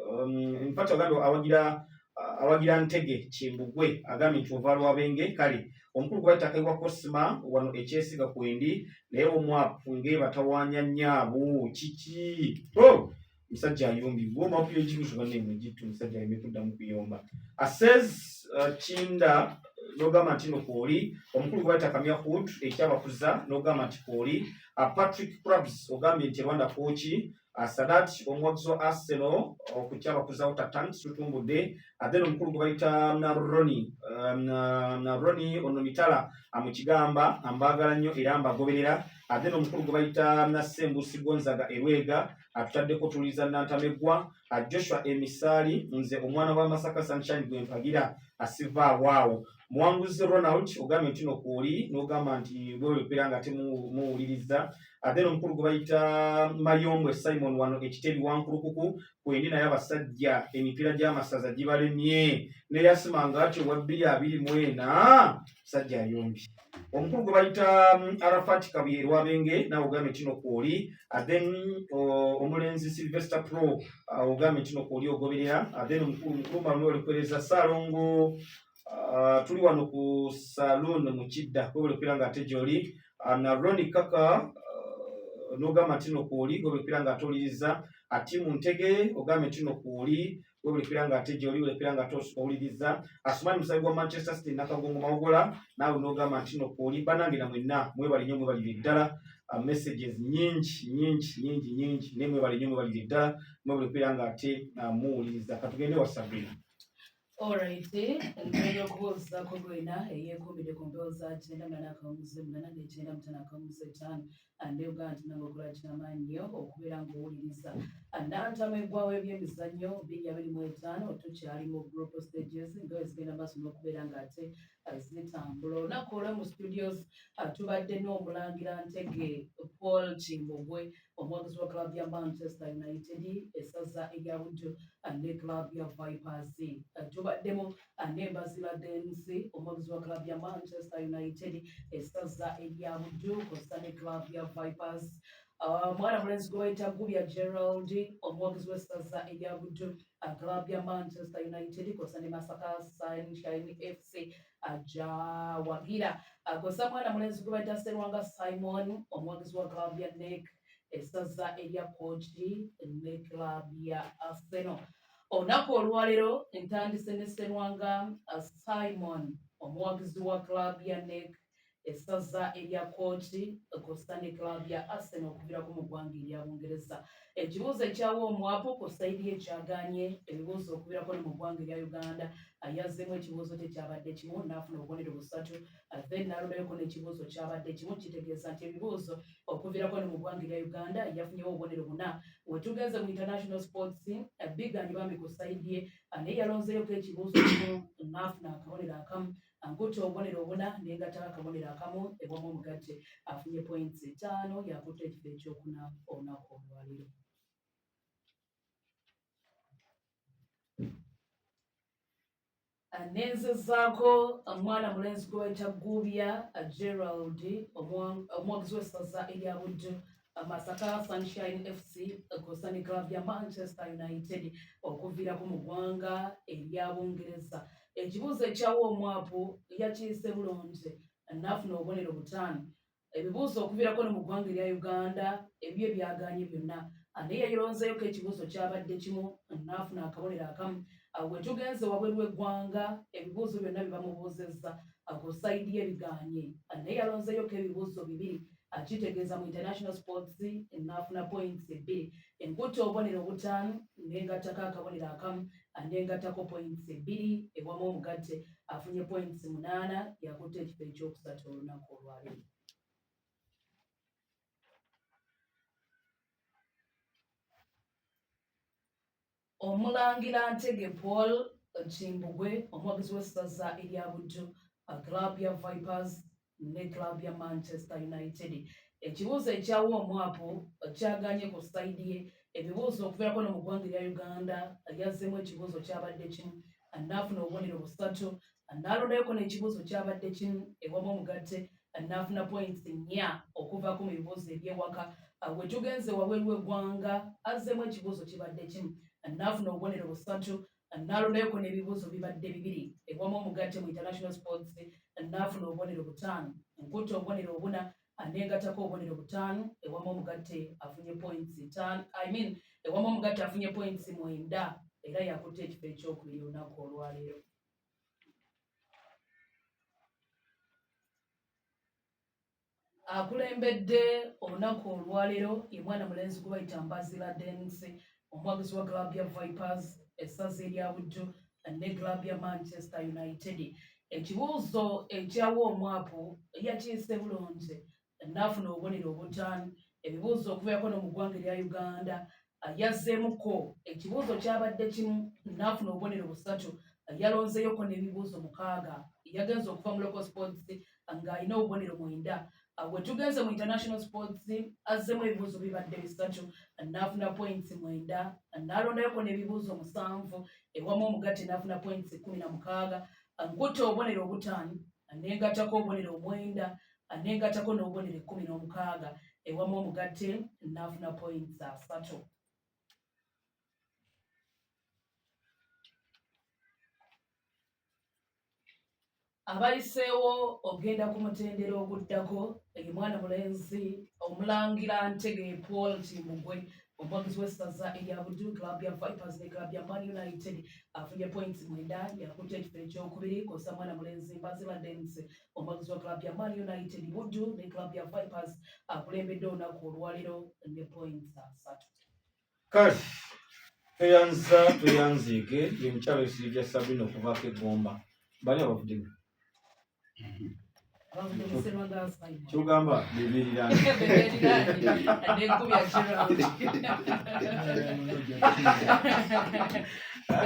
mpata gando awagira Ntege Kimbugwe agami tuva lwabenge kale omukulu gwata kaiwa Cosma wano ekyesiga kwendi naye omwapunge batawanya nnyabo kiki musajja ayombi goma pyo ekiruzo bane mujitu musajja emekudda mu kuyomba says Chinda nogama ntino koli omukulu gwata kamya hood ekyabakuza nogama tikoli Patrick Krabs ogambye nti Rwanda coach Sadat omwagizi wa Arsenal okukyabakuza utatant tutumbudde then omukulu gbayita na Roni ono mitala amukigamba ambagala nnyo era mbagoberera then omukulu gbayita na Sembusi Gonzaga Ewega atutaddeko tuliza Nantamegwa Joshua Emisali nze omwana wa Masaka Sunshine gwe Mpagira asiva waawo Mwanguzi Ronald ogambye ntino koli nogamba nti wewe piranga temuwuliriza then omukulu gwe bayita Mayombwe Simon wano ekitebi wankulukuku kwendi naye abasajja emipiira gy'amasaza gibalemye ne yasimanga ati wa 224 sajja yombi omukulu gwe bayita Arafat Kabuye Rwabenge nawe ogambye ntino koli then omulenzi Sylvester Pro ogambye ntino koli ogoberera then omukulu Manuel Kwereza Salongo tuli wano ku saloon mu Kidda ko piranga tejoli na Ronnie Kaka nogamba ntino koli go piranga toliriza atimu Ntege ogambye ntino koli go piranga tejoli go piranga toliriza Asumani Musayi wa Manchester City Nakagongo Mawogola nawe nogamba ntino koli banangira mwenna mwe bali nyomwe bali ddala messages nyingi nemwe bali nyomwe bali ddala mwe piranga muwuliriza katugende wa Sabrina. Alright, ndio kuza kogwena yekomide komboza chenda manaka muze mnana chenda mtana kamuze tano ande ganti nango kula chamanyo okubera ngo uliriza andanta megwawe byemizanyo bijja bili mu 5 tukyali mu group stages ndo ezigenda baso nokubera ngate zitambulo nakola mu studios tubadde n'omulangira Ntege Paul Kimbugwe omwagizi wa club ya Manchester United esaza erya Buddu ne club ya Vipers tubaddemu Mbazira Densi omwagizi wa club ya Manchester United esaza erya Buddu ne club ya Vipers mwana mulenzi gwayita Gubya Gerald omwagizi w'essaza erya Buddu club ya Manchester United ne Masaka Sunshine FC aja wagira kosa mwana mulenzi gwayita Serwanga Simon omwagizi wa club ya NEC esaza erya Kochi ne club ya Arsenal onako olwalero entandise ne Serwanga Simon omwagizi wa club ya NEC esaza erya Kochi kosa ne club ya Arsenal okuvira ku mugwanga erya Bungereza ekibuuzo ekyawo omwapo kosaidi ekyaganye ebibuuzo okubirako ne mugwanga erya Uganda ayazzemu ekibuuzo tekyabadde kimu n'afuna obubonero 3 then n'alondayoko n'ekibuuzo kyabadde kimu kitegeeza nti ebibuuzo okuvirako ne mugwanga erya Uganda yafunyewo obubonero 4 wetugenze mu international sports bigani bambi kosaidi ye naye yalonzeyoko ekibuuzo kimu n'afuna akabonero akamu ankutte obubonero 4 n'engatako akabonero akamu ebwamu omugatte afunye points 5 yakutte ekifo ekyokuna olunaku olwaliro. Nenzezaako omwana mulenzi gwe bayita Gubya Gerald omuwagizi w'essaza erya Buddu Masaka Sunshine FC kosa ne club ya Manchester United okuviirako mu ggwanga erya Bungereza. Ekibuuzo ekyawa omwapu yakiise bulungi n'afuna obubonero 5. Ebibuuzo okuviirako ne mu ggwanga erya Uganda ebyo ebyagaanye byonna. Ani yayironzeeko ekibuuzo kyabadde kimu n'afuna akabonero akamu. Bwe tugenze wabweru w'eggwanga ebibuuzo byonna bye bamubuuzizza ku sayidi y'ebigaanye. Naye yalonzeyoko ebibuuzo 2 akitegeeza mu international sports n'afuna points 2. Enkutte obubonero 5 n'engattako akabonero akamu n'engattako points 2 ewamu omugatte afunye points 8 yakutte ekifo ekyokusatu olunaku olwaleero. Omulangira Ntege Paul Kimbugwe omuwagizi w'essaza erya Buddu club ya Vipers ne club ya Manchester United. Ekibuuzo ekyawa omwapu kyaganye ku sayidi ye. Ebibuuzo okuviirako ne mu ggwanga erya Uganda yazzeemu ekibuuzo kyabadde kimu n'afuna obubonero 3. N'alondayoko n'ekibuuzo kyabadde kimu ewamu omugatte n'afuna points 4 okuvaako mu bibuuzo eby'ewaka. Bwe tugenze wabweru w'eggwanga azzeemu ekibuuzo kibadde kimu n'afuna obubonero 3. N'alondayoko n'ebibuuzo bibadde 2 ewamu omugatte mu international sports n'afuna obubonero 5. Enkutte obubonero 4 n'engattako obubonero 5 ewamu omugatte afunye points 5. Ewamu omugatte afunye points 9 era yakutte ekifo ekyokubiri olunaku olwaleero. Akulembedde olunaku olwaleero ye mwana mulenzi gwe bayita Mbazira Dennis omuwagizi wa club ya Vipers essaza erya Buddu ne club ya Manchester United. Ekibuuzo ekyawa omwapu yakiise bulungi n'afuna obubonero 5. Ebibuuzo okuviirako ne mu ggwanga erya Uganda yazzeemuko ekibuuzo kyabadde kimu n'afuna obubonero 3. Yalonzeyoko n'ebibuuzo 6. Yagenze okuva mu local sports ng'alina obubonero 9. Bwe tugenze mu international sports azzeemu ebibuuzo bibadde 3 n'afuna points 9. N'alondayoko n'ebibuuzo 7 ewamu omugatte n'afuna points 16. Nkutte obubonero 5 n'engattako obubonero 9 n'engattako n'obubonero 16 ewamu omugatte n'afuna points 3. Abayiseewo ogenda ku mutendera oguddako ye mwana mulenzi omulangira Ntege Paul Kimbugwe omuwagizi w'essaza erya Buddu club ya Vipers ne club ya Man United afunye points 9 yakutte ekifo ekyokubiri kosa mwana mulenzi Mbazira Dennis omuwagizi wa club ya Man United Buddu ne club ya Vipers akulembedde olunaku olwaleero ne points 3. Kale tweyanziike ye mukyalo Sylvia Sabino okuvaako Eggomba. Bani abavuddemu? Kyogamba bebeeriraanye.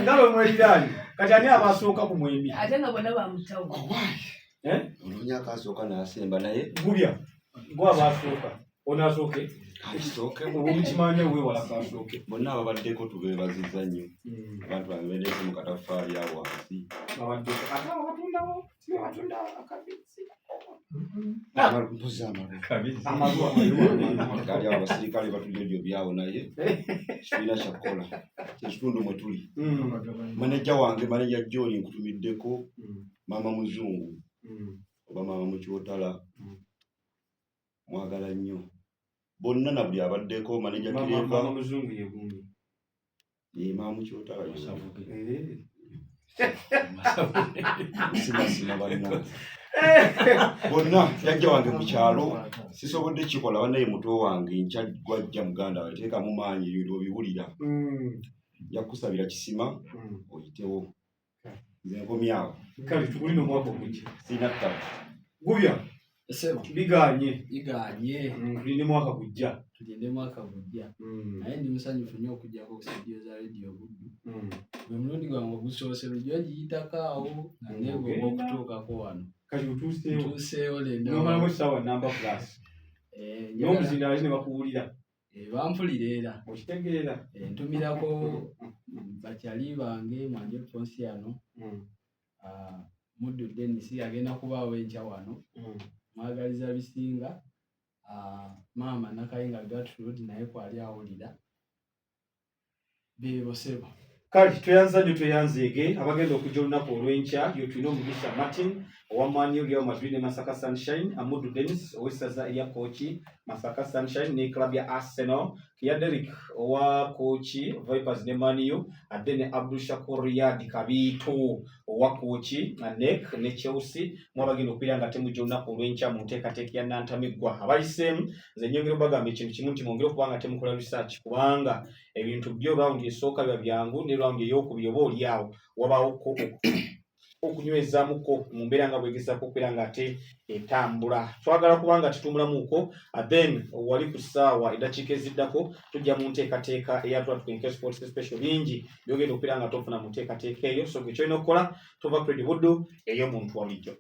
Nga bwe mweliraanye kati ani abasooka ku mwemi? Ate nga bonna bamutawo. Olunyaka asooka n'asemba naye Gubya gwe abasooka onasooke asooke obukimanyi weewala kasooke. bonna ababaddeko tubeebazizza nnyo. Abantu babeereko mu kataffaali awo wansi. Babaddeko ate abatundawo batunda akabisi. Mpozi Amalu abasirikale batujjojo byawo naye kibiina kyakukola kyekitundu mwe tuli. Maneja wange maneja John nkutumiddeko maama muzungu oba maama mukyotala mwagala nnyo bonna na buli abaddeko maneja Kireva muzungu yegumbi maama mukyotala sima balina bonna yajja wange mu kyalo sisobodde kikola banaye muto wange nkya gwajja muganda we teekamu maanyi ebintu obiwulira yakusabira kisima oyitewo nze nkomyawo kale tukulina omwaka ogujja sirina ttaka Gubya biganye tulinde mwaka gujja tugende mwaka gujja naye ndi musanyufu nnyo okujjako ku studio za radio Buddu bwe mulundi gwange ogusoose lujjo giyitako nga neegomba okutuukako wano kati tutuuseewo nomalamu essaawa namba plus n'omuzindaalo ne bakuwulira bampulira era okitegeera ntumirako bakyali bange Mwanje Ponsiano Muddu Dennis agenda kubaawo enkya wano. Mwagaliza bisinga. Maama Nakayinga Gertrude naye kwali awulira. Bebo sebo. Kale tweyanzeege abagenda okujja olunaku olw'enkya tulina Omugisa Martin owa Man U, Real Madrid ne Masaka Sunshine, Amudu Dennis ow'essaza erya Kooki Masaka Sunshine ne club ya Arsenal, ya Derek owa Kooki Vipers ne Man U, ate ne Abdul Shakur Riyad Kabiito owa Kooki NEC ne Chelsea. Mwabagenda okubeera nga temujja olunaku olw'enkya mu nteekateeka ya Nantamiggwa. Abayiseemu nze nnyongera obagamba ekintu kimu nti mwongere okuba nga temukola research kubanga ebintu byo raundi esooka biba byangu ne raundi ey'okubiri oba oli awo wabaawo okunywezamuko mu mbeera nga bwegezaako okubeera nga ate etambula. Twagala kubanga tutumbulamuko then wali ku ssaawa eddakiika eziddako tujja mu nteekateeka eyatula tukenke sports special bingi byogenda okubeera nga tofuna mu nteekateeka eyo. So gekyolina okukola tova Credit Buddu ey'omuntu wa bulijjo.